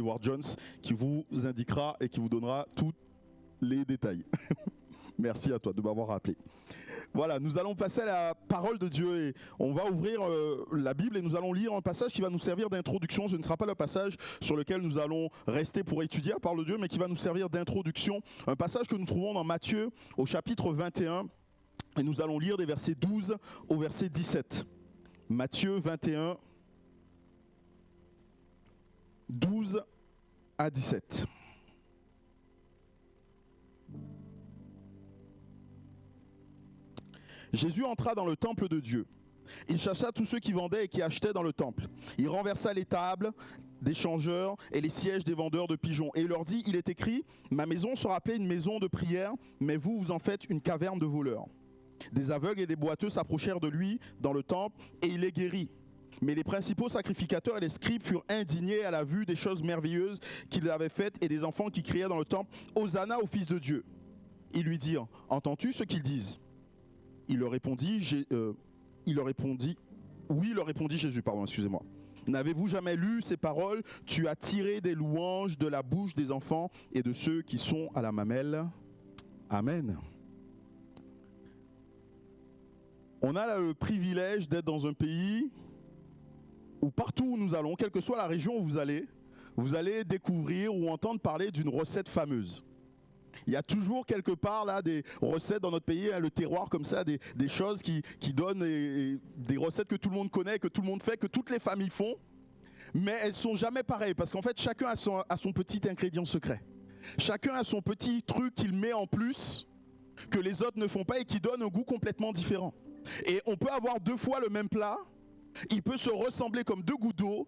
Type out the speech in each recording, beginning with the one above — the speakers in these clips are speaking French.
voir Jones qui vous indiquera et qui vous donnera tous les détails. Merci à toi de m'avoir rappelé. Voilà, nous allons passer à la parole de Dieu et on va ouvrir la Bible et nous allons lire un passage qui va nous servir d'introduction. Ce ne sera pas le passage sur lequel nous allons rester pour étudier la parole de Dieu, mais qui va nous servir d'introduction. Un passage que nous trouvons dans Matthieu au chapitre 21 et nous allons lire des versets 12 au verset 17. Matthieu 21, 12 à 17. Jésus entra dans le temple de Dieu. Il chassa tous ceux qui vendaient et qui achetaient dans le temple. Il renversa les tables des changeurs et les sièges des vendeurs de pigeons. Et il leur dit, il est écrit, ma maison sera appelée une maison de prière, mais vous, vous en faites une caverne de voleurs. Des aveugles et des boiteux s'approchèrent de lui dans le temple et il les guérit. Mais les principaux sacrificateurs et les scribes furent indignés à la vue des choses merveilleuses qu'il avait faites et des enfants qui criaient dans le temple, Hosanna au Fils de Dieu. Ils lui dirent, entends-tu ce qu'ils disent ? Il leur répondit, oui, leur répondit Jésus, excusez-moi. N'avez-vous jamais lu ces paroles ? Tu as tiré des louanges de la bouche des enfants et de ceux qui sont à la mamelle. Amen. On a là le privilège d'être dans un pays où partout où nous allons, quelle que soit la région où vous allez découvrir ou entendre parler d'une recette fameuse. Il y a toujours quelque part là des recettes dans notre pays, le terroir comme ça, des choses qui donnent des recettes que tout le monde connaît, que tout le monde fait, que toutes les familles font, mais elles sont jamais pareilles parce qu'en fait chacun a son petit ingrédient secret. Chacun a son petit truc qu'il met en plus que les autres ne font pas et qui donne un goût complètement différent. Et on peut avoir deux fois le même plat, il peut se ressembler comme deux gouttes d'eau,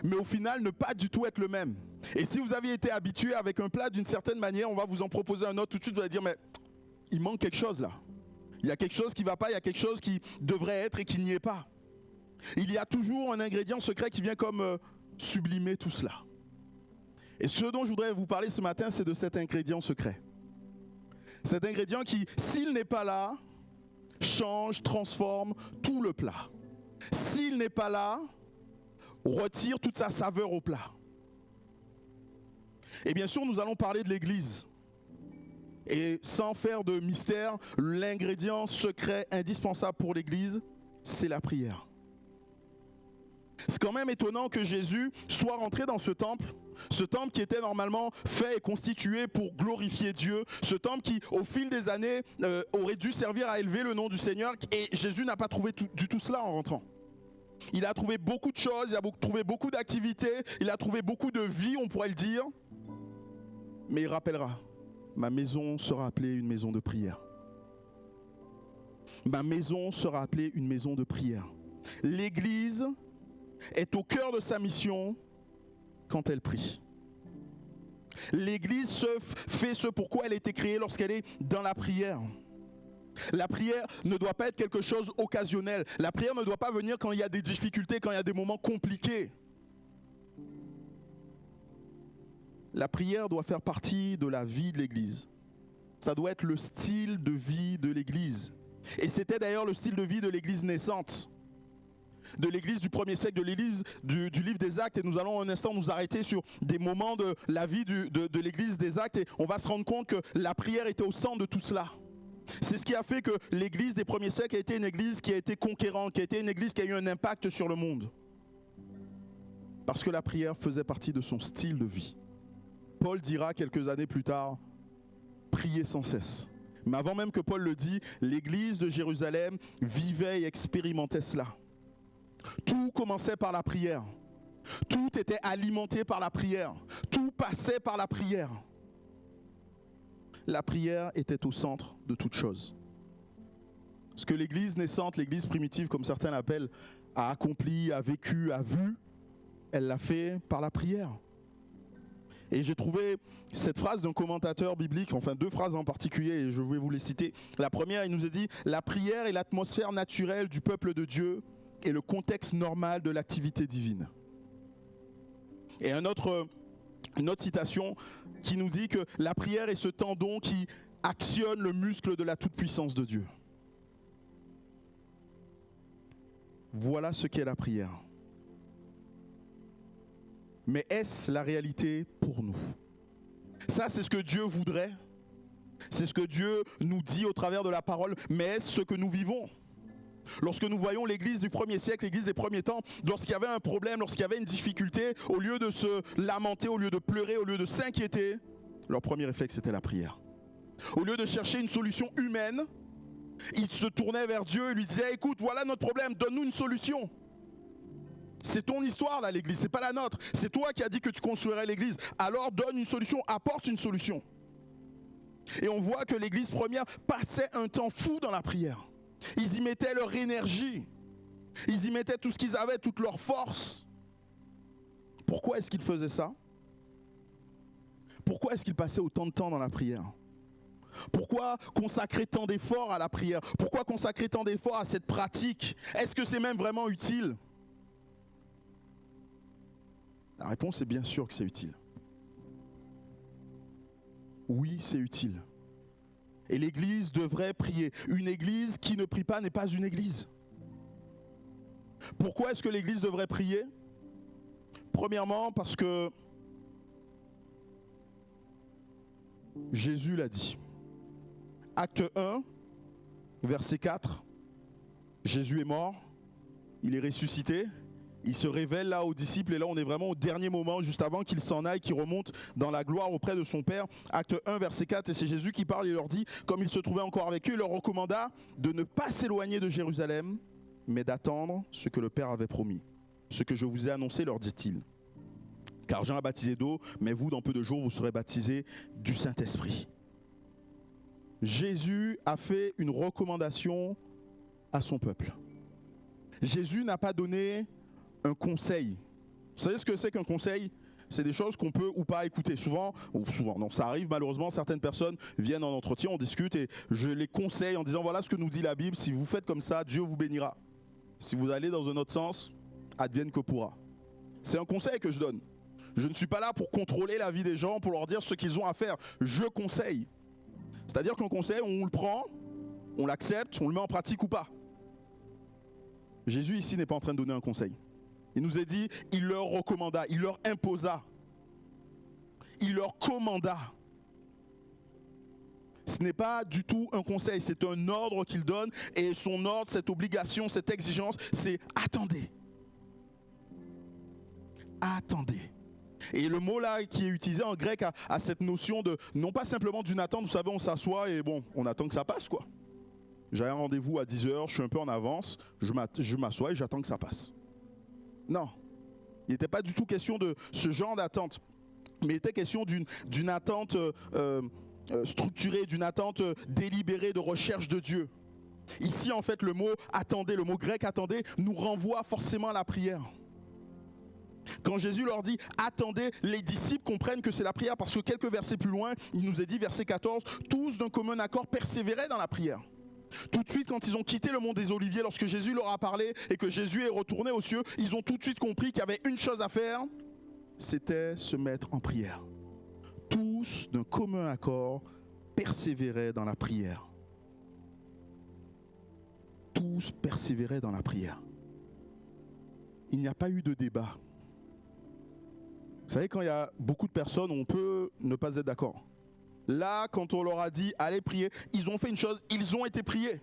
mais au final ne pas du tout être le même. Et si vous aviez été habitué avec un plat d'une certaine manière, on va vous en proposer un autre, tout de suite vous allez dire mais il manque quelque chose là. Il y a quelque chose qui ne va pas, il y a quelque chose qui devrait être et qui n'y est pas. Il y a toujours un ingrédient secret qui vient comme sublimer tout cela. Et ce dont je voudrais vous parler ce matin, c'est de cet ingrédient secret. Cet ingrédient qui, s'il n'est pas là, change, transforme tout le plat. S'il n'est pas là, retire toute sa saveur au plat. Et bien sûr, nous allons parler de l'Église. Et sans faire de mystère, l'ingrédient secret indispensable pour l'Église, c'est la prière. C'est quand même étonnant que Jésus soit rentré dans ce temple qui était normalement fait et constitué pour glorifier Dieu, ce temple qui, au fil des années, aurait dû servir à élever le nom du Seigneur, et Jésus n'a pas trouvé du tout cela en rentrant. Il a trouvé beaucoup de choses, il a trouvé beaucoup d'activités, il a trouvé beaucoup de vie, on pourrait le dire. Mais il rappellera, ma maison sera appelée une maison de prière. Ma maison sera appelée une maison de prière. L'Église est au cœur de sa mission quand elle prie. L'Église fait ce pourquoi elle a été créée lorsqu'elle est dans la prière. La prière ne doit pas être quelque chose occasionnel. La prière ne doit pas venir quand il y a des difficultés, quand il y a des moments compliqués. La prière doit faire partie de la vie de l'Église. Ça doit être le style de vie de l'Église. Et c'était d'ailleurs le style de vie de l'Église naissante, de l'Église du 1er siècle, de l'Église du livre des Actes. Et nous allons un instant nous arrêter sur des moments de la vie de l'Église des Actes. Et on va se rendre compte que la prière était au centre de tout cela. C'est ce qui a fait que l'Église des premiers siècles a été une Église qui a été conquérante, qui a été une Église qui a eu un impact sur le monde. Parce que la prière faisait partie de son style de vie. Paul dira quelques années plus tard, priez sans cesse. Mais avant même que Paul le dise, l'Église de Jérusalem vivait et expérimentait cela. Tout commençait par la prière. Tout était alimenté par la prière. Tout passait par la prière. La prière était au centre de toute chose. Ce que l'Église naissante, l'Église primitive, comme certains l'appellent, a accompli, a vécu, a vu, elle l'a fait par la prière. Et j'ai trouvé cette phrase d'un commentateur biblique, enfin deux phrases en particulier, et je vais vous les citer. La première, il nous a dit « La prière est l'atmosphère naturelle du peuple de Dieu et le contexte normal de l'activité divine. » Et une autre citation qui nous dit que la prière est ce tendon qui actionne le muscle de la toute-puissance de Dieu. Voilà ce qu'est la prière. Mais est-ce la réalité pour nous? Ça, c'est ce que Dieu voudrait. C'est ce que Dieu nous dit au travers de la parole. Mais est-ce ce que nous vivons? Lorsque nous voyons l'église du premier siècle, l'église des premiers temps, lorsqu'il y avait un problème, lorsqu'il y avait une difficulté, au lieu de se lamenter, au lieu de pleurer, au lieu de s'inquiéter, leur premier réflexe était la prière. Au lieu de chercher une solution humaine, ils se tournaient vers Dieu et lui disaient: écoute, voilà notre problème, donne-nous une solution. C'est ton histoire là, l'église, c'est pas la nôtre. C'est toi qui as dit que tu construirais l'église. Alors donne une solution, apporte une solution. Et on voit que l'église première passait un temps fou dans la prière. Ils y mettaient leur énergie. Ils y mettaient tout ce qu'ils avaient, toute leur force. Pourquoi est-ce qu'ils faisaient ça? Pourquoi est-ce qu'ils passaient autant de temps dans la prière? Pourquoi consacrer tant d'efforts à la prière? Pourquoi consacrer tant d'efforts à cette pratique? Est-ce que c'est même vraiment utile? La réponse est bien sûr que c'est utile. Oui, c'est utile. Et l'église devrait prier. Une église qui ne prie pas n'est pas une église. Pourquoi est-ce que l'église devrait prier? Premièrement, parce que Jésus l'a dit. Acte 1, verset 4. Jésus est mort, il est ressuscité. Il se révèle là aux disciples et là on est vraiment au dernier moment, juste avant qu'il s'en aille, qu'il remonte dans la gloire auprès de son Père. Acte 1 verset 4, et c'est Jésus qui parle, il leur dit, comme il se trouvait encore avec eux, il leur recommanda de ne pas s'éloigner de Jérusalem, mais d'attendre ce que le Père avait promis. Ce que je vous ai annoncé, leur dit-il. Car Jean a baptisé d'eau, mais vous dans peu de jours vous serez baptisés du Saint-Esprit. Jésus a fait une recommandation à son peuple. Jésus n'a pas donné un conseil. Vous savez ce que c'est qu'un conseil? C'est des choses qu'on peut ou pas écouter. Souvent, non, ça arrive malheureusement, certaines personnes viennent en entretien, on discute et je les conseille en disant voilà ce que nous dit la Bible, si vous faites comme ça, Dieu vous bénira. Si vous allez dans un autre sens, advienne que pourra. C'est un conseil que je donne. Je ne suis pas là pour contrôler la vie des gens, pour leur dire ce qu'ils ont à faire. Je conseille. C'est-à-dire qu'un conseil, on le prend, on l'accepte, on le met en pratique ou pas. Jésus ici n'est pas en train de donner un conseil. Il nous a dit, il leur recommanda, il leur imposa, il leur commanda. Ce n'est pas du tout un conseil, c'est un ordre qu'il donne et son ordre, cette obligation, cette exigence, c'est attendez. Attendez. Et le mot là qui est utilisé en grec a cette notion de, non pas simplement d'une attente, vous savez, on s'assoit et bon, on attend que ça passe quoi. J'ai un rendez-vous à 10h, je suis un peu en avance, je m'assois et j'attends que ça passe. Non, il n'était pas du tout question de ce genre d'attente, mais il était question d'une attente structurée, d'une attente délibérée de recherche de Dieu. Ici, en fait, le mot attendez, le mot grec attendez, nous renvoie forcément à la prière. Quand Jésus leur dit attendez, les disciples comprennent que c'est la prière parce que quelques versets plus loin, il nous est dit, verset 14, tous d'un commun accord persévéraient dans la prière. Tout de suite, quand ils ont quitté le mont des Oliviers, lorsque Jésus leur a parlé et que Jésus est retourné aux cieux, ils ont tout de suite compris qu'il y avait une chose à faire, c'était se mettre en prière. Tous, d'un commun accord, persévéraient dans la prière. Tous persévéraient dans la prière. Il n'y a pas eu de débat. Vous savez, quand il y a beaucoup de personnes, on peut ne pas être d'accord. Là, quand on leur a dit, allez prier, ils ont fait une chose, ils ont été priés.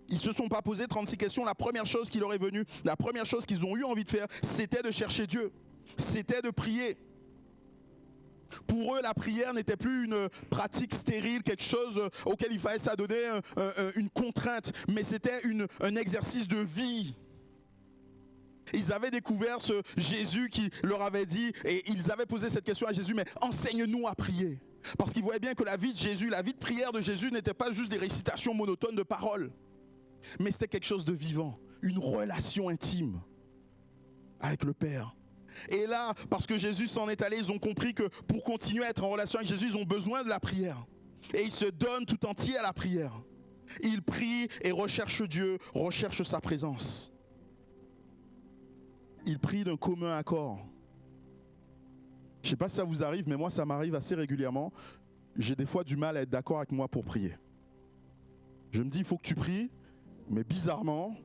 Ils ne se sont pas posés 36 questions. La première chose qui leur est venue, la première chose qu'ils ont eu envie de faire, c'était de chercher Dieu. C'était de prier. Pour eux, la prière n'était plus une pratique stérile, quelque chose auquel il fallait s'adonner une contrainte, mais c'était un exercice de vie. Ils avaient découvert ce Jésus qui leur avait dit, et ils avaient posé cette question à Jésus, mais enseigne-nous à prier. Parce qu'ils voyaient bien que la vie de Jésus, la vie de prière de Jésus n'était pas juste des récitations monotones de paroles, mais c'était quelque chose de vivant, une relation intime avec le Père. Et là, parce que Jésus s'en est allé, ils ont compris que pour continuer à être en relation avec Jésus, ils ont besoin de la prière. Et ils se donnent tout entier à la prière. Ils prient et recherchent Dieu, recherchent sa présence. Ils prient d'un commun accord. Je ne sais pas si ça vous arrive, mais moi ça m'arrive assez régulièrement. J'ai des fois du mal à être d'accord avec moi pour prier. Je me dis, il faut que tu pries, mais bizarrement,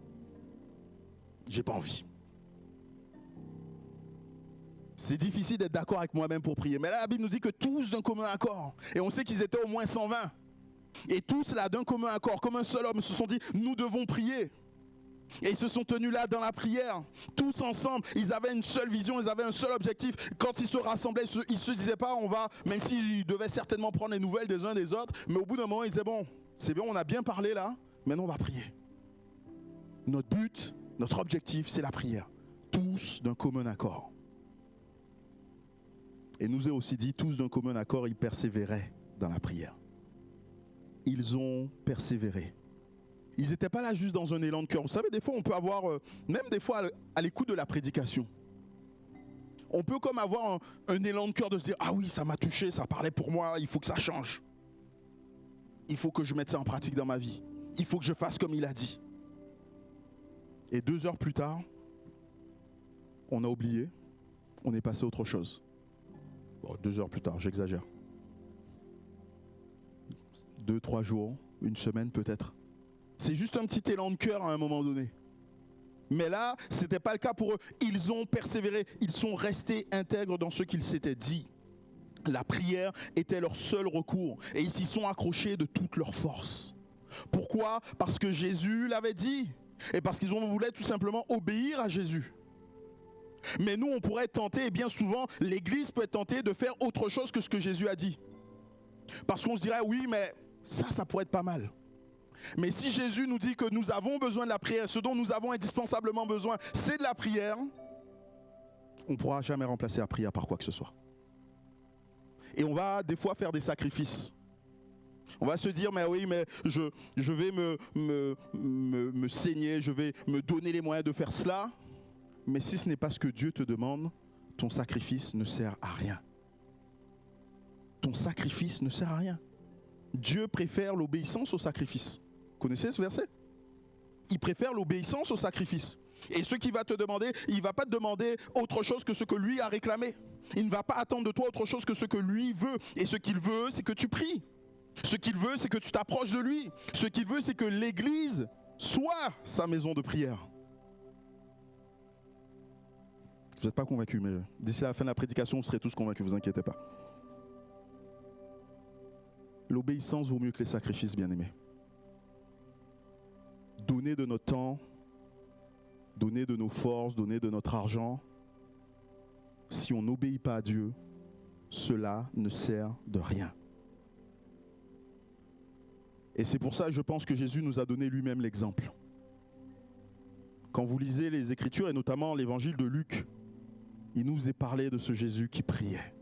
j'ai pas envie. C'est difficile d'être d'accord avec moi-même pour prier. Mais là, la Bible nous dit que tous d'un commun accord. Et on sait qu'ils étaient au moins 120. Et tous là, d'un commun accord, comme un seul homme, se sont dit, nous devons prier. Et ils se sont tenus là dans la prière, tous ensemble. Ils avaient une seule vision, ils avaient un seul objectif. Quand ils se rassemblaient, ils se disaient pas, on va, même s'ils devaient certainement prendre les nouvelles des uns des autres, mais au bout d'un moment, ils disaient, bon, c'est bien, on a bien parlé là, maintenant on va prier. Notre but, notre objectif, c'est la prière. Tous d'un commun accord. Et nous est aussi dit, tous d'un commun accord, ils persévéraient dans la prière. Ils ont persévéré. Ils n'étaient pas là juste dans un élan de cœur. Vous savez, des fois, on peut avoir, même des fois à l'écoute de la prédication, on peut comme avoir un élan de cœur de se dire, ah oui, ça m'a touché, ça parlait pour moi, il faut que ça change. Il faut que je mette ça en pratique dans ma vie. Il faut que je fasse comme il a dit. Et 2 heures plus tard, on a oublié, on est passé à autre chose. Bon, 2 heures plus tard, j'exagère. 2, 3 jours, une semaine peut-être. C'est juste un petit élan de cœur à un moment donné. Mais là, ce n'était pas le cas pour eux. Ils ont persévéré, ils sont restés intègres dans ce qu'ils s'étaient dit. La prière était leur seul recours et ils s'y sont accrochés de toute leur force. Pourquoi ? Parce que Jésus l'avait dit et parce qu'ils voulaient tout simplement obéir à Jésus. Mais nous, on pourrait être tentés, et bien souvent, l'Église peut être tentée de faire autre chose que ce que Jésus a dit. Parce qu'on se dirait, oui, mais ça pourrait être pas mal. Mais si Jésus nous dit que nous avons besoin de la prière, ce dont nous avons indispensablement besoin, c'est de la prière, on ne pourra jamais remplacer la prière par quoi que ce soit. Et on va des fois faire des sacrifices. On va se dire, mais oui, mais je vais me saigner, je vais me donner les moyens de faire cela. Mais si ce n'est pas ce que Dieu te demande, ton sacrifice ne sert à rien. Ton sacrifice ne sert à rien. Dieu préfère l'obéissance au sacrifice. Vous connaissez ce verset ? Il préfère l'obéissance au sacrifice. Et ce qu'il va te demander, il ne va pas te demander autre chose que ce que lui a réclamé. Il ne va pas attendre de toi autre chose que ce que lui veut. Et ce qu'il veut, c'est que tu pries. Ce qu'il veut, c'est que tu t'approches de lui. Ce qu'il veut, c'est que l'Église soit sa maison de prière. Vous n'êtes pas convaincus, mais d'ici à la fin de la prédication, vous serez tous convaincus, ne vous inquiétez pas. L'obéissance vaut mieux que les sacrifices, bien-aimés. Donner de notre temps, donner de nos forces, donner de notre argent, si on n'obéit pas à Dieu, cela ne sert de rien. Et c'est pour ça que je pense que Jésus nous a donné lui-même l'exemple. Quand vous lisez les Écritures, et notamment l'évangile de Luc, il nous est parlé de ce Jésus qui priait.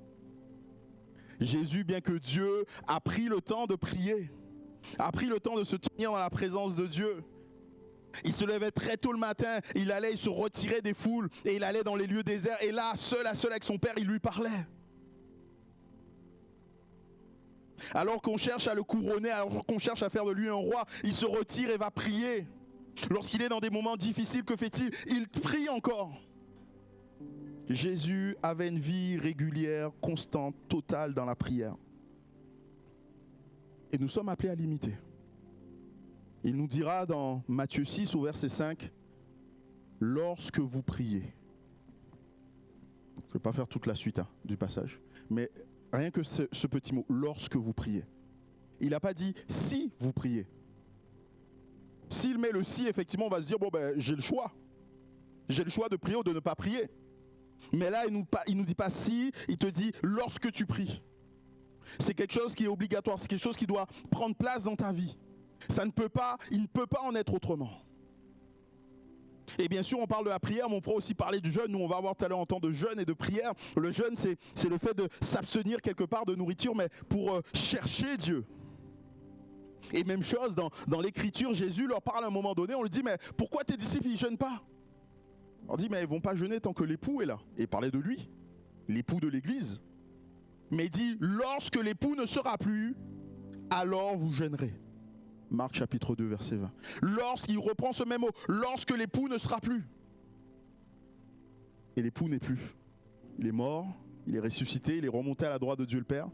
Jésus, bien que Dieu, a pris le temps de prier, a pris le temps de se tenir dans la présence de Dieu. Il se levait très tôt le matin, il se retirait des foules et il allait dans les lieux déserts. Et là, seul avec son Père, il lui parlait. Alors qu'on cherche à le couronner, alors qu'on cherche à faire de lui un roi, il se retire et va prier. Lorsqu'il est dans des moments difficiles, que fait-il ? Il prie encore. Jésus avait une vie régulière, constante, totale dans la prière. Et nous sommes appelés à l'imiter. Il nous dira dans Matthieu 6 au verset 5, « Lorsque vous priez », je ne vais pas faire toute la suite du passage, mais rien que ce petit mot, « lorsque vous priez ». Il n'a pas dit « si vous priez ». S'il met le « si », effectivement, on va se dire « bon ben j'ai le choix. J'ai le choix de prier ou de ne pas prier ». Mais là, il nous dit pas si, il te dit lorsque tu pries. C'est quelque chose qui est obligatoire, c'est quelque chose qui doit prendre place dans ta vie. Il ne peut pas en être autrement. Et bien sûr, on parle de la prière, mais on pourra aussi parler du jeûne. Nous, on va avoir tout à l'heure un temps de jeûne et de prière. Le jeûne, c'est le fait de s'abstenir quelque part de nourriture, mais pour chercher Dieu. Et même chose, dans l'Écriture, Jésus leur parle à un moment donné, on lui dit, mais pourquoi tes disciples ne jeûnent pas ? On dit, mais ils ne vont pas jeûner tant que l'époux est là. Et il parlait de lui, l'époux de l'Église. Mais il dit, lorsque l'époux ne sera plus, alors vous jeûnerez. Marc chapitre 2, verset 20. Lorsqu'il reprend ce même mot, lorsque l'époux ne sera plus. Et l'époux n'est plus. Il est mort, il est ressuscité, il est remonté à la droite de Dieu le Père.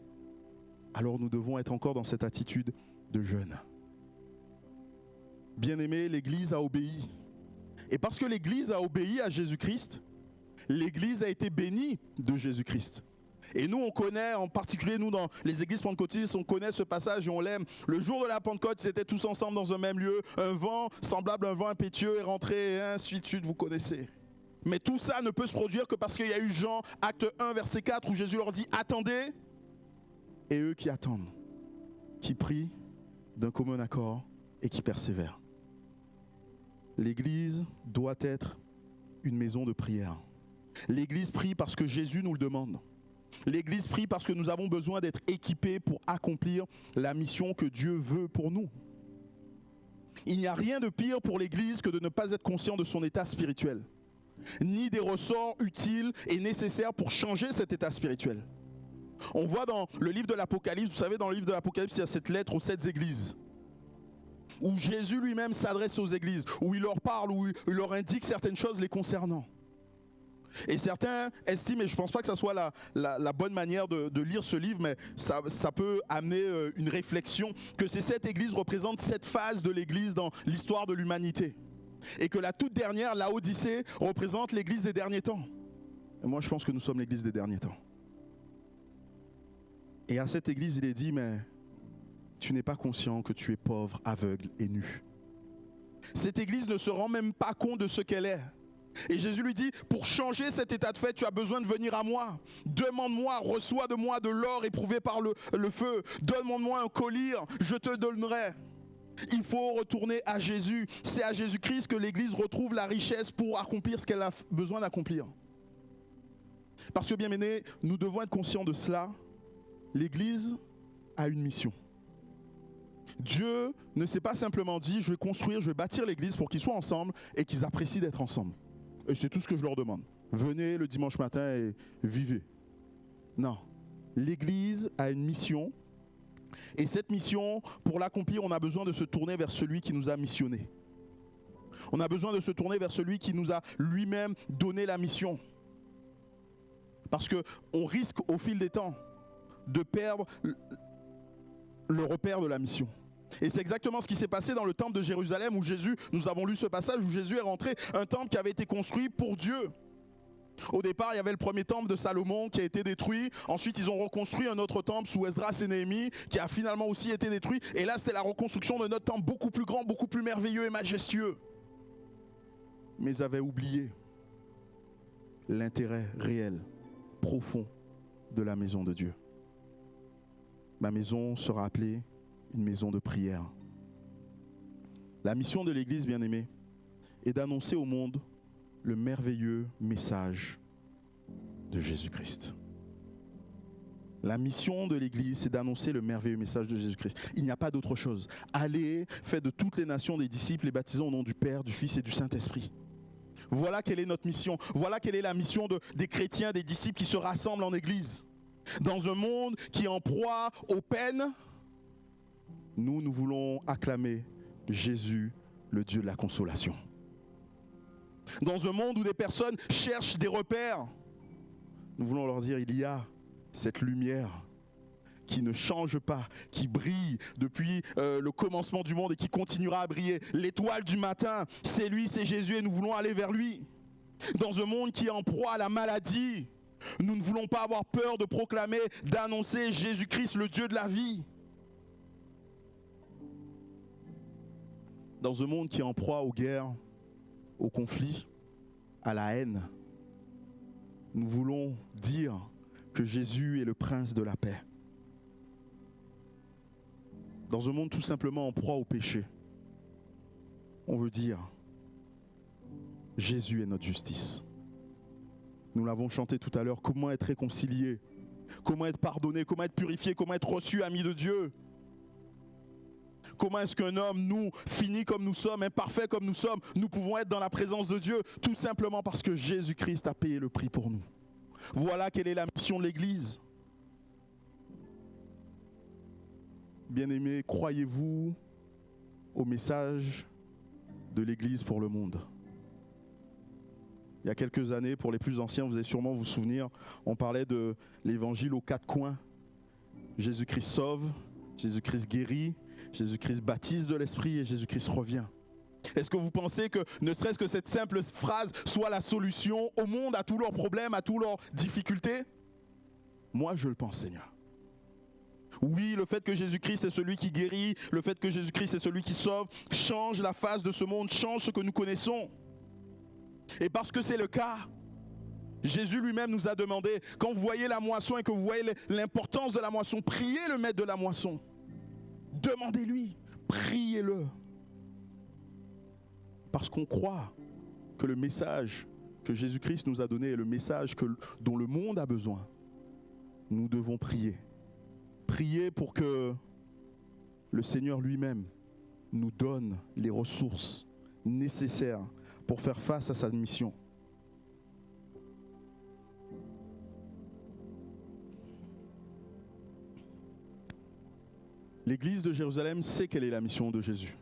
Alors nous devons être encore dans cette attitude de jeûne. Bien-aimé, l'Église a obéi. Et parce que l'Église a obéi à Jésus-Christ, l'Église a été bénie de Jésus-Christ. Et nous, on connaît, en particulier nous dans les églises pentecôtistes, on connaît ce passage et on l'aime. Le jour de la Pentecôte, ils étaient tous ensemble dans un même lieu. Un vent semblable à un vent impétueux est rentré, et ainsi de suite, vous connaissez. Mais tout ça ne peut se produire que parce qu'il y a eu Jean, acte 1, verset 4, où Jésus leur dit « Attendez !» Et eux qui attendent, qui prient d'un commun accord et qui persévèrent. L'Église doit être une maison de prière. L'Église prie parce que Jésus nous le demande. L'Église prie parce que nous avons besoin d'être équipés pour accomplir la mission que Dieu veut pour nous. Il n'y a rien de pire pour l'Église que de ne pas être conscient de son état spirituel, ni des ressorts utiles et nécessaires pour changer cet état spirituel. On voit dans le livre de l'Apocalypse, vous savez, dans le livre de l'Apocalypse, il y a cette lettre aux 7 églises, où Jésus lui-même s'adresse aux églises, où il leur parle, où il leur indique certaines choses les concernant. Et certains estiment, et je ne pense pas que ce soit la bonne manière de lire ce livre, mais ça peut amener une réflexion, que ces 7 églises représentent 7 phases de l'église dans l'histoire de l'humanité. Et que la toute dernière, la Odyssée, représente l'église des derniers temps. Et moi je pense que nous sommes l'église des derniers temps. Et à cette église il est dit, mais tu n'es pas conscient que tu es pauvre, aveugle et nu. Cette église ne se rend même pas compte de ce qu'elle est. Et Jésus lui dit, pour changer cet état de fait, tu as besoin de venir à moi. Demande-moi, reçois de moi de l'or éprouvé par le feu. Donne-moi un collier, je te donnerai. Il faut retourner à Jésus. C'est à Jésus-Christ que l'Église retrouve la richesse pour accomplir ce qu'elle a besoin d'accomplir. Parce que bien aimés, nous devons être conscients de cela. L'Église a une mission. Dieu ne s'est pas simplement dit, je vais bâtir l'Église pour qu'ils soient ensemble et qu'ils apprécient d'être ensemble. Et c'est tout ce que je leur demande. Venez le dimanche matin et vivez. Non. L'Église a une mission. Et cette mission, pour l'accomplir, on a besoin de se tourner vers celui qui nous a missionnés. On a besoin de se tourner vers celui qui nous a lui-même donné la mission. Parce qu'on risque au fil des temps de perdre le repère de la mission. Et c'est exactement ce qui s'est passé dans le temple de Jérusalem où Jésus, nous avons lu ce passage où Jésus est rentré, un temple qui avait été construit pour Dieu. Au départ, il y avait le premier temple de Salomon qui a été détruit. Ensuite, ils ont reconstruit un autre temple sous Esdras et Néhémie qui a finalement aussi été détruit. Et là, c'était la reconstruction de notre temple beaucoup plus grand, beaucoup plus merveilleux et majestueux. Mais ils avaient oublié l'intérêt réel, profond de la maison de Dieu. Ma maison sera appelée une maison de prière. La mission de l'Église, bien-aimée, est d'annoncer au monde le merveilleux message de Jésus-Christ. La mission de l'Église, c'est d'annoncer le merveilleux message de Jésus-Christ. Il n'y a pas d'autre chose. Allez, faites de toutes les nations des disciples et baptisons au nom du Père, du Fils et du Saint-Esprit. Voilà quelle est notre mission. Voilà quelle est la mission des chrétiens, des disciples qui se rassemblent en Église. Dans un monde qui est en proie aux peines, nous voulons acclamer Jésus, le Dieu de la consolation. Dans un monde où des personnes cherchent des repères, nous voulons leur dire, il y a cette lumière qui ne change pas, qui brille depuis le commencement du monde et qui continuera à briller. L'étoile du matin, c'est lui, c'est Jésus et nous voulons aller vers lui. Dans un monde qui est en proie à la maladie, nous ne voulons pas avoir peur de proclamer, d'annoncer Jésus-Christ, le Dieu de la vie. Dans un monde qui est en proie aux guerres, aux conflits, à la haine, nous voulons dire que Jésus est le prince de la paix. Dans un monde tout simplement en proie au péché, on veut dire Jésus est notre justice. Nous l'avons chanté tout à l'heure, comment être réconcilié, comment être pardonné, comment être purifié, comment être reçu ami de Dieu. Comment est-ce qu'un homme, nous, fini comme nous sommes, imparfait comme nous sommes, nous pouvons être dans la présence de Dieu? Tout simplement parce que Jésus-Christ a payé le prix pour nous. Voilà quelle est la mission de l'Église. Bien-aimés, croyez-vous au message de l'Église pour le monde? Il y a quelques années, pour les plus anciens, vous allez sûrement vous souvenir, on parlait de l'évangile aux 4 coins. Jésus-Christ sauve, Jésus-Christ guérit, Jésus-Christ baptise de l'Esprit et Jésus-Christ revient. Est-ce que vous pensez que ne serait-ce que cette simple phrase soit la solution au monde, à tous leurs problèmes, à toutes leurs difficultés? Moi, je le pense, Seigneur. Oui, le fait que Jésus-Christ est celui qui guérit, le fait que Jésus-Christ est celui qui sauve, change la face de ce monde, change ce que nous connaissons. Et parce que c'est le cas, Jésus lui-même nous a demandé, quand vous voyez la moisson et que vous voyez l'importance de la moisson, priez le maître de la moisson. Demandez-lui, priez-le. Parce qu'on croit que le message que Jésus-Christ nous a donné est le message dont le monde a besoin. Nous devons prier. Prier pour que le Seigneur lui-même nous donne les ressources nécessaires pour faire face à sa mission. L'église de Jérusalem sait quelle est la mission de Jésus.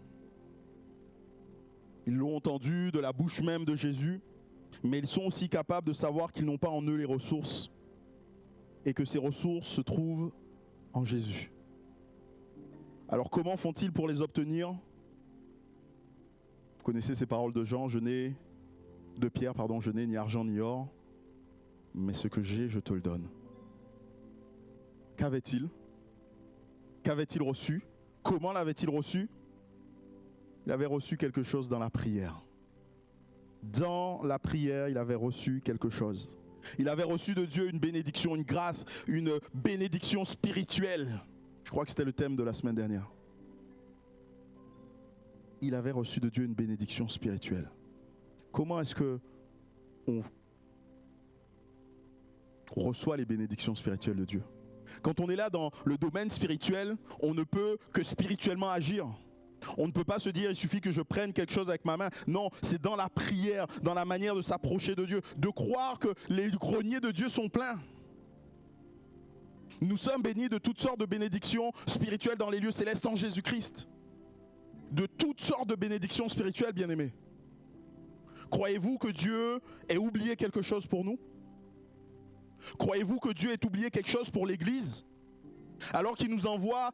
Ils l'ont entendu de la bouche même de Jésus, mais ils sont aussi capables de savoir qu'ils n'ont pas en eux les ressources et que ces ressources se trouvent en Jésus. Alors comment font-ils pour les obtenir? Vous connaissez ces paroles de Pierre, je n'ai ni argent ni or, mais ce que j'ai, je te le donne. Qu'avait-il? Qu'avait-il reçu? Comment l'avait-il reçu? Il avait reçu quelque chose dans la prière. Dans la prière, il avait reçu quelque chose. Il avait reçu de Dieu une bénédiction, une grâce, une bénédiction spirituelle. Je crois que c'était le thème de la semaine dernière. Il avait reçu de Dieu une bénédiction spirituelle. Comment est-ce que on reçoit les bénédictions spirituelles de Dieu? Quand on est là dans le domaine spirituel, on ne peut que spirituellement agir. On ne peut pas se dire, il suffit que je prenne quelque chose avec ma main. Non, c'est dans la prière, dans la manière de s'approcher de Dieu, de croire que les greniers de Dieu sont pleins. Nous sommes bénis de toutes sortes de bénédictions spirituelles dans les lieux célestes en Jésus-Christ. De toutes sortes de bénédictions spirituelles, bien-aimés. Croyez-vous que Dieu ait oublié quelque chose pour nous? Croyez-vous que Dieu ait oublié quelque chose pour l'Église? Alors qu'il nous envoie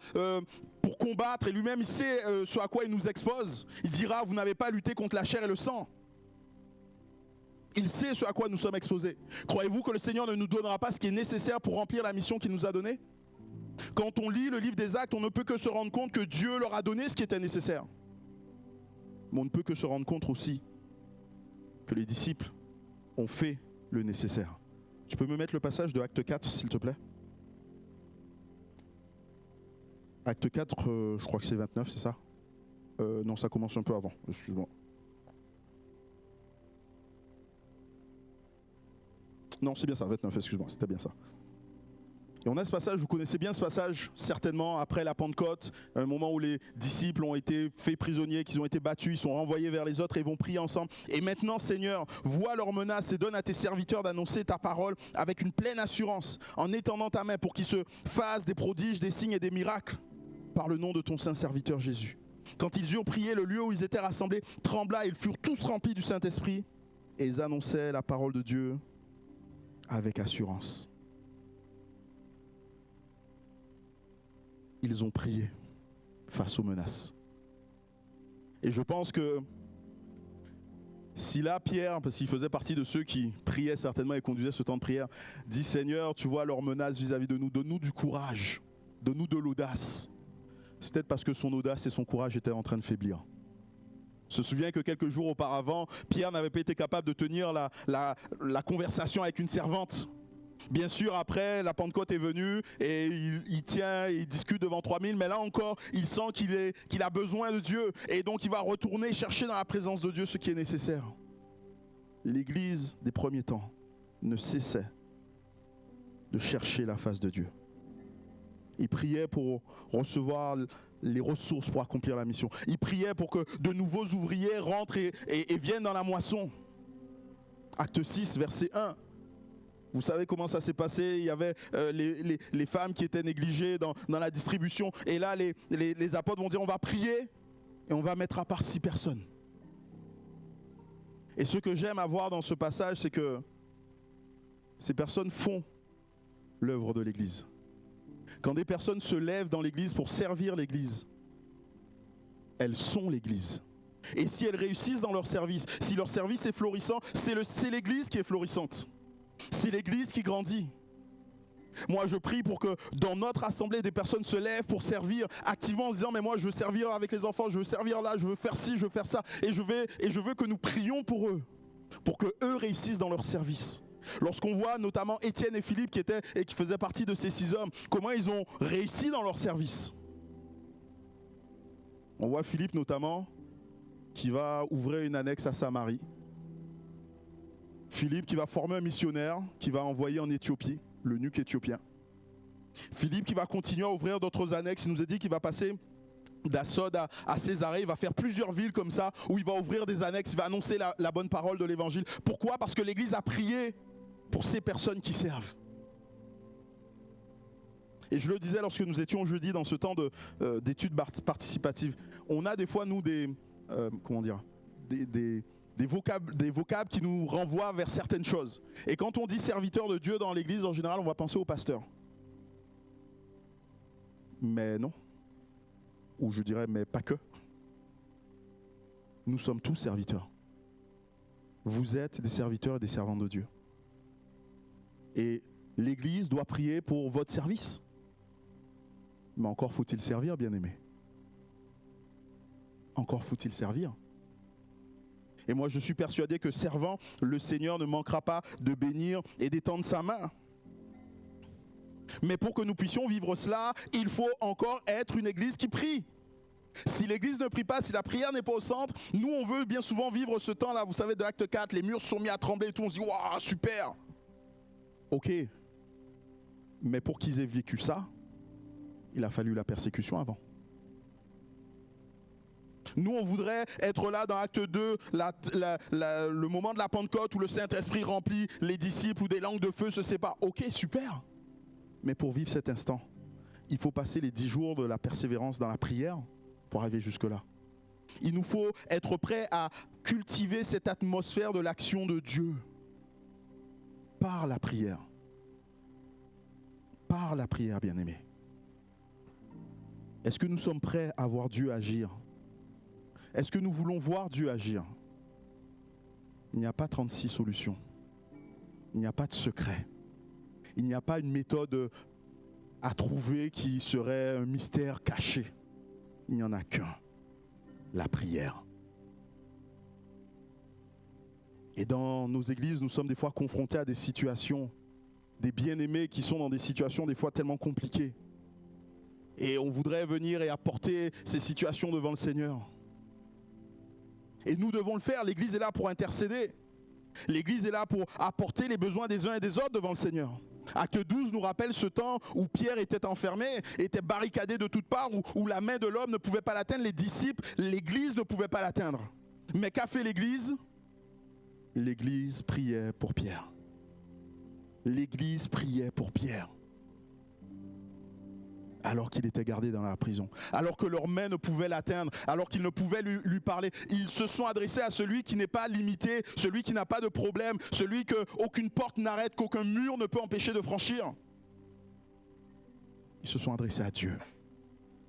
pour combattre, et lui-même il sait ce à quoi il nous expose. Il dira, vous n'avez pas à lutter contre la chair et le sang. Il sait ce à quoi nous sommes exposés. Croyez-vous que le Seigneur ne nous donnera pas ce qui est nécessaire pour remplir la mission qu'il nous a donnée? Quand on lit le livre des Actes, on ne peut que se rendre compte que Dieu leur a donné ce qui était nécessaire. Mais on ne peut que se rendre compte aussi que les disciples ont fait le nécessaire. Tu peux me mettre le passage de Acte 4, s'il te plaît? Acte 4, je crois que c'est 29, c'est ça? Non, ça commence un peu avant, excuse-moi. Non, c'est bien ça, 29, excuse-moi, c'était bien ça. Et on a ce passage, vous connaissez bien ce passage, certainement, après la Pentecôte, un moment où les disciples ont été faits prisonniers, qu'ils ont été battus, ils sont renvoyés vers les autres et vont prier ensemble. Et maintenant, Seigneur, vois leurs menaces et donne à tes serviteurs d'annoncer ta parole avec une pleine assurance, en étendant ta main pour qu'ils se fassent des prodiges, des signes et des miracles, par le nom de ton saint serviteur Jésus. Quand ils eurent prié, le lieu où ils étaient rassemblés trembla, ils furent tous remplis du Saint-Esprit et ils annonçaient la parole de Dieu avec assurance. Ils ont prié face aux menaces. Et je pense que si là Pierre, parce qu'il faisait partie de ceux qui priaient certainement et conduisaient ce temps de prière, dit Seigneur, tu vois leurs menaces vis-à-vis de nous, donne-nous du courage, donne-nous de l'audace. C'est peut-être parce que son audace et son courage étaient en train de faiblir. Se souvient que quelques jours auparavant, Pierre n'avait pas été capable de tenir la conversation avec une servante. Bien sûr, après, la Pentecôte est venue et il discute devant 3000, mais là encore, il sent qu'il a besoin de Dieu. Et donc, il va retourner chercher dans la présence de Dieu ce qui est nécessaire. L'Église des premiers temps ne cessait de chercher la face de Dieu. Il priait pour recevoir les ressources pour accomplir la mission. Il priait pour que de nouveaux ouvriers rentrent et viennent dans la moisson. Acte 6, verset 1. Vous savez comment ça s'est passé? Il y avait les femmes qui étaient négligées dans la distribution. Et là, les apôtres vont dire, on va prier et on va mettre à part 6 personnes. Et ce que j'aime avoir dans ce passage, c'est que ces personnes font l'œuvre de l'Église. Quand des personnes se lèvent dans l'Église pour servir l'Église, elles sont l'Église. Et si elles réussissent dans leur service, si leur service est florissant, c'est l'Église qui est florissante. C'est l'Église qui grandit. Moi, je prie pour que dans notre assemblée, des personnes se lèvent pour servir activement en se disant « Mais moi, je veux servir avec les enfants, je veux servir là, je veux faire ci, je veux faire ça. » Et je veux que nous prions pour eux réussissent dans leur service. Lorsqu'on voit notamment Étienne et Philippe qui faisaient partie de ces 6 hommes, comment ils ont réussi dans leur service. On voit Philippe notamment qui va ouvrir une annexe à Samarie. Philippe qui va former un missionnaire qui va envoyer en Éthiopie, l'eunuque éthiopien. Philippe qui va continuer à ouvrir d'autres annexes. Il nous a dit qu'il va passer d'Assod à Césarée. Il va faire plusieurs villes comme ça où il va ouvrir des annexes, il va annoncer la bonne parole de l'évangile. Pourquoi? Parce que l'Église a prié pour ces personnes qui servent. Et je le disais lorsque nous étions jeudi dans ce temps d'études participatives, on a des fois nous des vocables qui nous renvoient vers certaines choses. Et quand on dit serviteur de Dieu dans l'église, en général, on va penser au pasteur. Mais non. Ou je dirais, mais pas que. Nous sommes tous serviteurs. Vous êtes des serviteurs et des servantes de Dieu. Et l'église doit prier pour votre service. Mais encore faut-il servir, bien-aimés. Encore faut-il servir. Et moi, je suis persuadé que servant, le Seigneur ne manquera pas de bénir et d'étendre sa main. Mais pour que nous puissions vivre cela, il faut encore être une église qui prie. Si l'église ne prie pas, si la prière n'est pas au centre, nous on veut bien souvent vivre ce temps-là, vous savez, de Acte 4, les murs sont mis à trembler et tout, on se dit « Waouh, super !» Ok, mais pour qu'ils aient vécu ça, il a fallu la persécution avant. Nous, on voudrait être là dans Acte 2, le moment de la Pentecôte où le Saint-Esprit remplit les disciples, où des langues de feu se séparent. Ok, super. Mais pour vivre cet instant, il faut passer les 10 jours de la persévérance dans la prière pour arriver jusque-là. Il nous faut être prêts à cultiver cette atmosphère de l'action de Dieu par la prière. Par la prière, bien-aimés. Est-ce que nous sommes prêts à voir Dieu agir? Est-ce que nous voulons voir Dieu agir? Il n'y a pas 36 solutions. Il n'y a pas de secret. Il n'y a pas une méthode à trouver qui serait un mystère caché. Il n'y en a qu'un, la prière. Et dans nos églises, nous sommes des fois confrontés à des situations, des bien-aimés qui sont dans des situations des fois tellement compliquées. Et on voudrait venir et apporter ces situations devant le Seigneur. Et nous devons le faire. L'Église est là pour intercéder. L'Église est là pour apporter les besoins des uns et des autres devant le Seigneur. Acte 12 nous rappelle ce temps où Pierre était enfermé, était barricadé de toutes parts, où la main de l'homme ne pouvait pas l'atteindre, les disciples, l'Église ne pouvait pas l'atteindre. Mais qu'a fait l'Église? L'Église priait pour Pierre. L'Église priait pour Pierre. Alors qu'il était gardé dans la prison, alors que leurs mains ne pouvaient l'atteindre, alors qu'ils ne pouvaient lui parler. Ils se sont adressés à celui qui n'est pas limité, celui qui n'a pas de problème, celui qu'aucune porte n'arrête, qu'aucun mur ne peut empêcher de franchir. Ils se sont adressés à Dieu.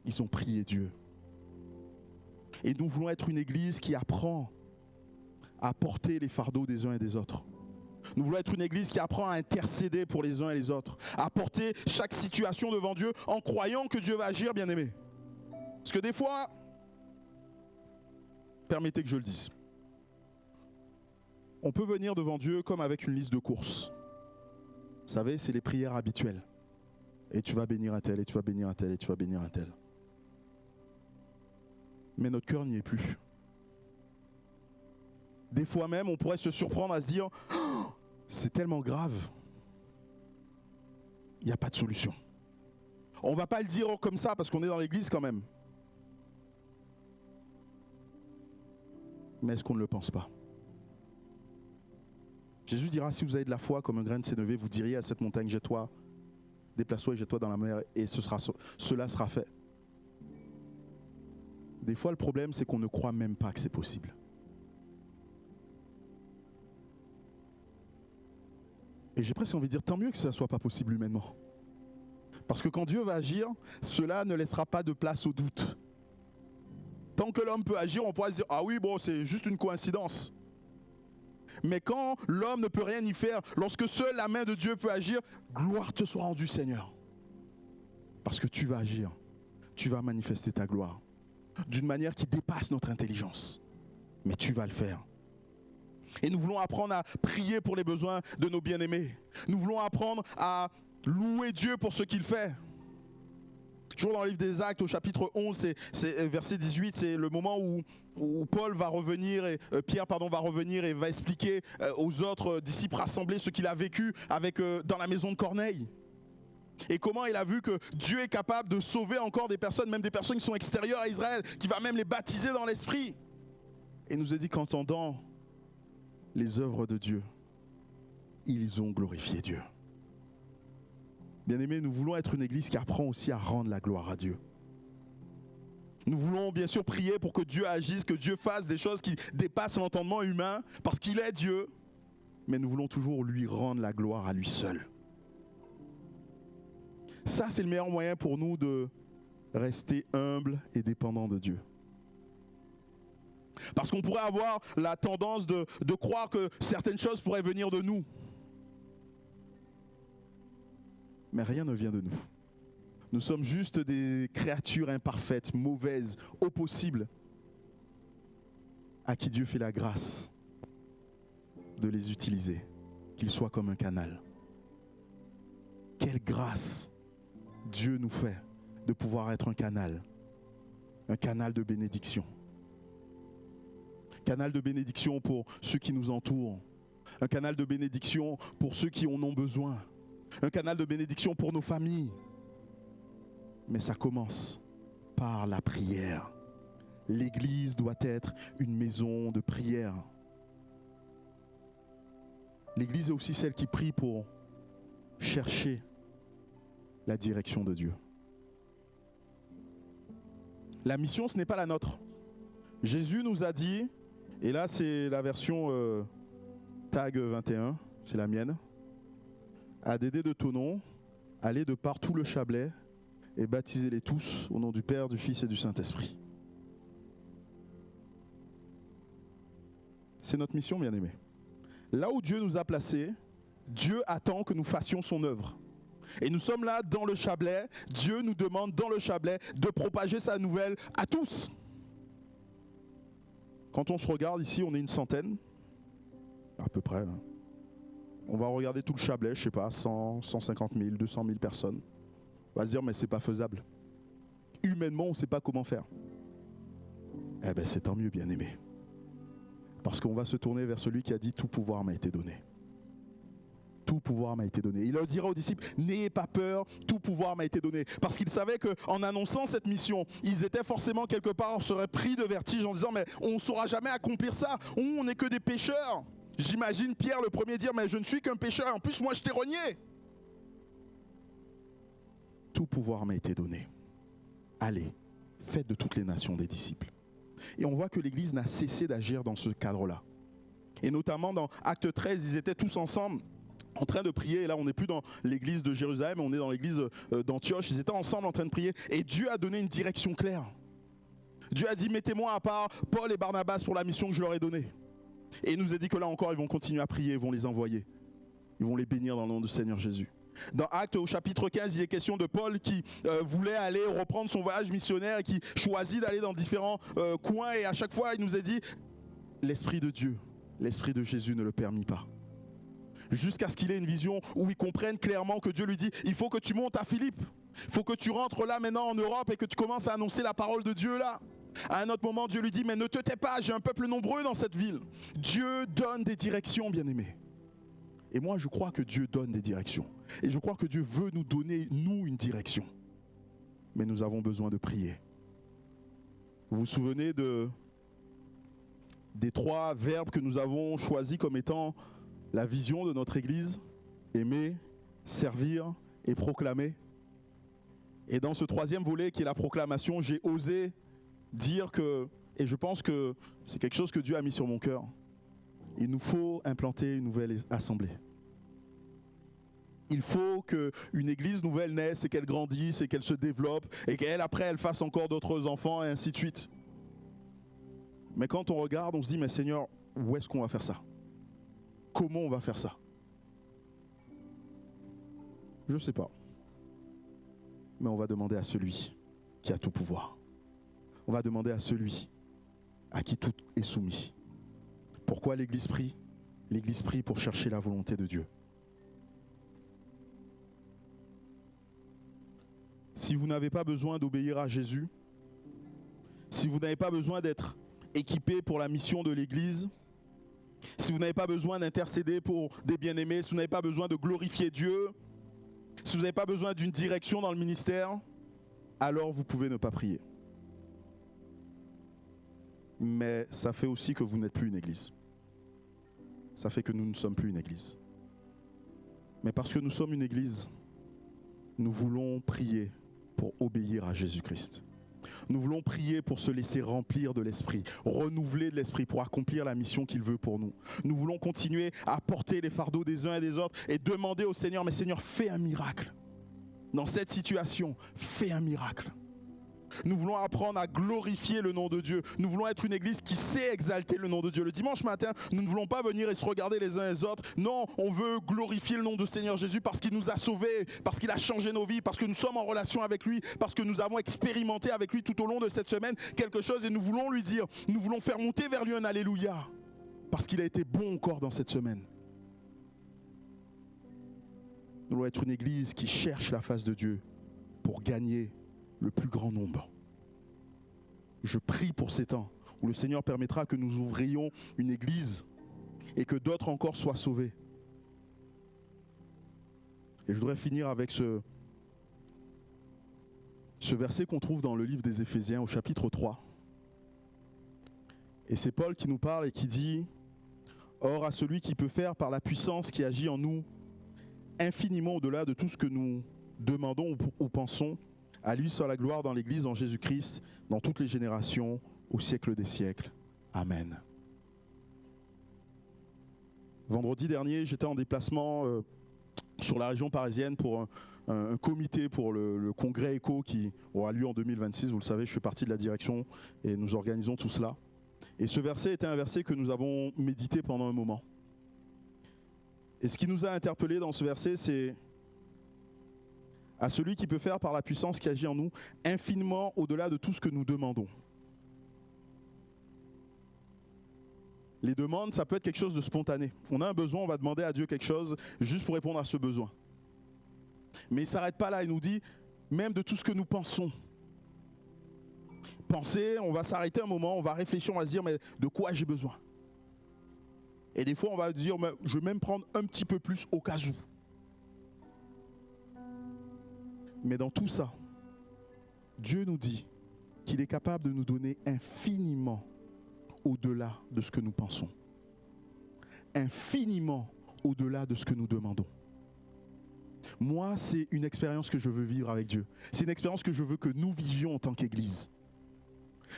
Ils ont prié Dieu. Et nous voulons être une église qui apprend à porter les fardeaux des uns et des autres. Nous voulons être une église qui apprend à intercéder pour les uns et les autres, à porter chaque situation devant Dieu en croyant que Dieu va agir, bien-aimés. Parce que des fois, permettez que je le dise, on peut venir devant Dieu comme avec une liste de courses. Vous savez, c'est les prières habituelles. Et tu vas bénir un tel, et tu vas bénir un tel, et tu vas bénir un tel. Mais notre cœur n'y est plus. Des fois même, on pourrait se surprendre à se dire oh, c'est tellement grave. Il n'y a pas de solution. On ne va pas le dire comme ça parce qu'on est dans l'église quand même. Mais est-ce qu'on ne le pense pas? Jésus dira, si vous avez de la foi comme un grain de sénévé, vous diriez à cette montagne, jette-toi, déplace-toi et jette-toi dans la mer, et cela sera fait. Des fois, le problème, c'est qu'on ne croit même pas que c'est possible. Et j'ai presque envie de dire, tant mieux que ça ne soit pas possible humainement. Parce que quand Dieu va agir, cela ne laissera pas de place au doute. Tant tant que l'homme peut agir, on pourrait se dire, ah oui, bon, c'est juste une coïncidence. Mais quand l'homme ne peut rien y faire, lorsque seule la main de Dieu peut agir, gloire te soit rendue, Seigneur. Parce que tu vas agir, tu vas manifester ta gloire d'une manière qui dépasse notre intelligence. Mais tu vas le faire. Et nous voulons apprendre à prier pour les besoins de nos bien-aimés. Nous voulons apprendre à louer Dieu pour ce qu'il fait. Toujours dans le livre des Actes, au chapitre 11, c'est verset 18, c'est le moment où Paul va revenir, Pierre va revenir et va expliquer aux autres disciples rassemblés ce qu'il a vécu dans la maison de Corneille. Et comment il a vu que Dieu est capable de sauver encore des personnes, même des personnes qui sont extérieures à Israël, qui va même les baptiser dans l'esprit. Et il nous a dit qu'entendant les œuvres de Dieu, ils ont glorifié Dieu. Bien-aimés, nous voulons être une église qui apprend aussi à rendre la gloire à Dieu. Nous voulons bien sûr prier pour que Dieu agisse, que Dieu fasse des choses qui dépassent l'entendement humain, parce qu'il est Dieu. Mais nous voulons toujours lui rendre la gloire à lui seul. Ça, c'est le meilleur moyen pour nous de rester humbles et dépendants de Dieu. Parce qu'on pourrait avoir la tendance de croire que certaines choses pourraient venir de nous. Mais rien ne vient de nous. Nous sommes juste des créatures imparfaites, mauvaises, au possible, à qui Dieu fait la grâce de les utiliser, qu'ils soient comme un canal. Quelle grâce Dieu nous fait de pouvoir être un canal de bénédiction. Canal de bénédiction pour ceux qui nous entourent, un canal de bénédiction pour ceux qui en ont besoin. Un canal de bénédiction pour nos familles. Mais ça commence par la prière. L'église doit être une maison de prière. L'église est aussi celle qui prie pour chercher la direction de Dieu. La mission, ce n'est pas la nôtre. Jésus nous a dit, et là c'est la version Tag 21, c'est la mienne, à Dédé de Thonon, allez de par tout le Chablais et baptisez-les tous au nom du Père, du Fils et du Saint-Esprit. C'est notre mission, bien-aimés. Là où Dieu nous a placés, Dieu attend que nous fassions son œuvre. Et nous sommes là dans le Chablais. Dieu nous demande dans le Chablais de propager sa nouvelle à tous. Quand on se regarde ici, on est une centaine, à peu près. On va regarder tout le Chablais, je ne sais pas, 100, 150 000, 200 000 personnes. On va se dire, mais c'est pas faisable. Humainement, on ne sait pas comment faire. Eh bien, c'est tant mieux, bien-aimé. Parce qu'on va se tourner vers celui qui a dit, tout pouvoir m'a été donné. Tout pouvoir m'a été donné. Il leur dira aux disciples, n'ayez pas peur, tout pouvoir m'a été donné. Parce qu'ils savaient qu'en annonçant cette mission, ils étaient forcément quelque part, on serait pris de vertige en disant, mais on ne saura jamais accomplir ça. On n'est que des pécheurs. J'imagine Pierre le premier dire, mais je ne suis qu'un pécheur. En plus, moi, je t'ai renié. Tout pouvoir m'a été donné. Allez, faites de toutes les nations des disciples. Et on voit que l'Église n'a cessé d'agir dans ce cadre-là. Et notamment dans Acte 13, ils étaient tous ensemble en train de prier. Et là, on n'est plus dans l'église de Jérusalem, on est dans l'église d'Antioche. Ils étaient ensemble en train de prier. Et Dieu a donné une direction claire. Dieu a dit, mettez-moi à part Paul et Barnabas pour la mission que je leur ai donnée. Et il nous a dit que là encore, ils vont continuer à prier, ils vont les envoyer. Ils vont les bénir dans le nom du Seigneur Jésus. Dans Actes au chapitre 15, il est question de Paul qui voulait aller reprendre son voyage missionnaire et qui choisit d'aller dans différents coins. Et à chaque fois, il nous a dit, l'Esprit de Dieu, l'Esprit de Jésus ne le permit pas. Jusqu'à ce qu'il ait une vision où il comprenne clairement que Dieu lui dit, il faut que tu montes à Philippe. Il faut que tu rentres là maintenant en Europe et que tu commences à annoncer la parole de Dieu là. À un autre moment, Dieu lui dit, mais ne te tais pas, j'ai un peuple nombreux dans cette ville. Dieu donne des directions, bien-aimés. Et moi, je crois que Dieu donne des directions. Et je crois que Dieu veut nous donner, nous, une direction. Mais nous avons besoin de prier. Vous vous souvenez des 3 verbes que nous avons choisis comme étant la vision de notre Église? Aimer, servir et proclamer. Et dans ce 3e volet qui est la proclamation, j'ai osé dire que, et je pense que c'est quelque chose que Dieu a mis sur mon cœur, il nous faut implanter une nouvelle assemblée. Il faut qu'une église nouvelle naisse et qu'elle grandisse et qu'elle se développe et qu'elle, après, elle fasse encore d'autres enfants et ainsi de suite. Mais quand on regarde, on se dit, mais Seigneur, où est-ce qu'on va faire ça? Comment on va faire ça? Je ne sais pas. Mais on va demander à celui qui a tout pouvoir. On va demander à celui à qui tout est soumis. Pourquoi l'Église prie? L'Église prie pour chercher la volonté de Dieu. Si vous n'avez pas besoin d'obéir à Jésus, si vous n'avez pas besoin d'être équipé pour la mission de l'Église, si vous n'avez pas besoin d'intercéder pour des bien-aimés, si vous n'avez pas besoin de glorifier Dieu, si vous n'avez pas besoin d'une direction dans le ministère, alors vous pouvez ne pas prier. Mais ça fait aussi que vous n'êtes plus une église. Ça fait que nous ne sommes plus une église. Mais parce que nous sommes une église, nous voulons prier pour obéir à Jésus-Christ. Nous voulons prier pour se laisser remplir de l'Esprit, renouveler de l'Esprit pour accomplir la mission qu'il veut pour nous. Nous voulons continuer à porter les fardeaux des uns et des autres et demander au Seigneur, mais Seigneur, fais un miracle. Dans cette situation, fais un miracle. Nous voulons apprendre à glorifier le nom de Dieu. Nous voulons être une église qui sait exalter le nom de Dieu. Le dimanche matin, nous ne voulons pas venir et se regarder les uns les autres. Non, on veut glorifier le nom du Seigneur Jésus parce qu'il nous a sauvés, parce qu'il a changé nos vies, parce que nous sommes en relation avec lui, parce que nous avons expérimenté avec lui tout au long de cette semaine quelque chose et nous voulons lui dire, nous voulons faire monter vers lui un alléluia parce qu'il a été bon encore dans cette semaine. Nous voulons être une église qui cherche la face de Dieu pour gagner le plus grand nombre. Je prie pour ces temps où le Seigneur permettra que nous ouvrions une église et que d'autres encore soient sauvés. Et je voudrais finir avec ce verset qu'on trouve dans le livre des Éphésiens au chapitre 3. Et c'est Paul qui nous parle et qui dit « Or à celui qui peut faire par la puissance qui agit en nous, infiniment au-delà de tout ce que nous demandons ou pensons, à lui soit la gloire dans l'Église, en Jésus-Christ, dans toutes les générations, au siècle des siècles. Amen. » Vendredi dernier, j'étais en déplacement sur la région parisienne pour un comité pour le congrès ECHO qui aura lieu en 2026. Vous le savez, je fais partie de la direction et nous organisons tout cela. Et ce verset était un verset que nous avons médité pendant un moment. Et ce qui nous a interpellés dans ce verset, c'est à celui qui peut faire par la puissance qui agit en nous, infiniment au-delà de tout ce que nous demandons. Les demandes, ça peut être quelque chose de spontané. On a un besoin, on va demander à Dieu quelque chose juste pour répondre à ce besoin. Mais il ne s'arrête pas là, il nous dit, même de tout ce que nous pensons. Penser, on va s'arrêter un moment, on va réfléchir, on va se dire, mais de quoi j'ai besoin? Et des fois, on va dire, mais je vais même prendre un petit peu plus au cas où. Mais dans tout ça, Dieu nous dit qu'il est capable de nous donner infiniment au-delà de ce que nous pensons. Infiniment au-delà de ce que nous demandons. Moi, c'est une expérience que je veux vivre avec Dieu. C'est une expérience que je veux que nous vivions en tant qu'Église.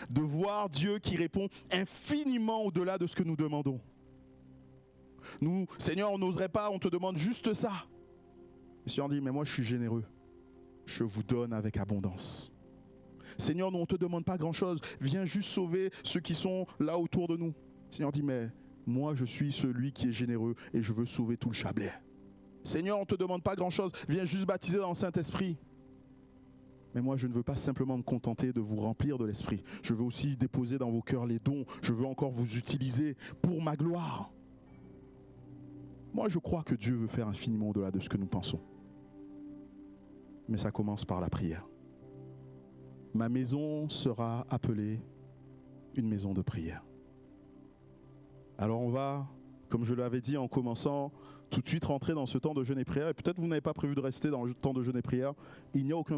De voir Dieu qui répond infiniment au-delà de ce que nous demandons. Nous, Seigneur, on n'oserait pas, on te demande juste ça. Le Seigneur dit, mais moi je suis généreux. Je vous donne avec abondance. Seigneur, nous, on ne te demande pas grand-chose. Viens juste sauver ceux qui sont là autour de nous. Seigneur dit, mais moi, je suis celui qui est généreux et je veux sauver tout le Chablais. Seigneur, on ne te demande pas grand-chose. Viens juste baptiser dans le Saint-Esprit. Mais moi, je ne veux pas simplement me contenter de vous remplir de l'Esprit. Je veux aussi déposer dans vos cœurs les dons. Je veux encore vous utiliser pour ma gloire. Moi, je crois que Dieu veut faire infiniment au-delà de ce que nous pensons. Mais ça commence par la prière. Ma maison sera appelée une maison de prière. Alors on va, comme je l'avais dit en commençant, tout de suite rentrer dans ce temps de jeûne et prière. Et peut-être vous n'avez pas prévu de rester dans le temps de jeûne et prière. Il n'y a aucun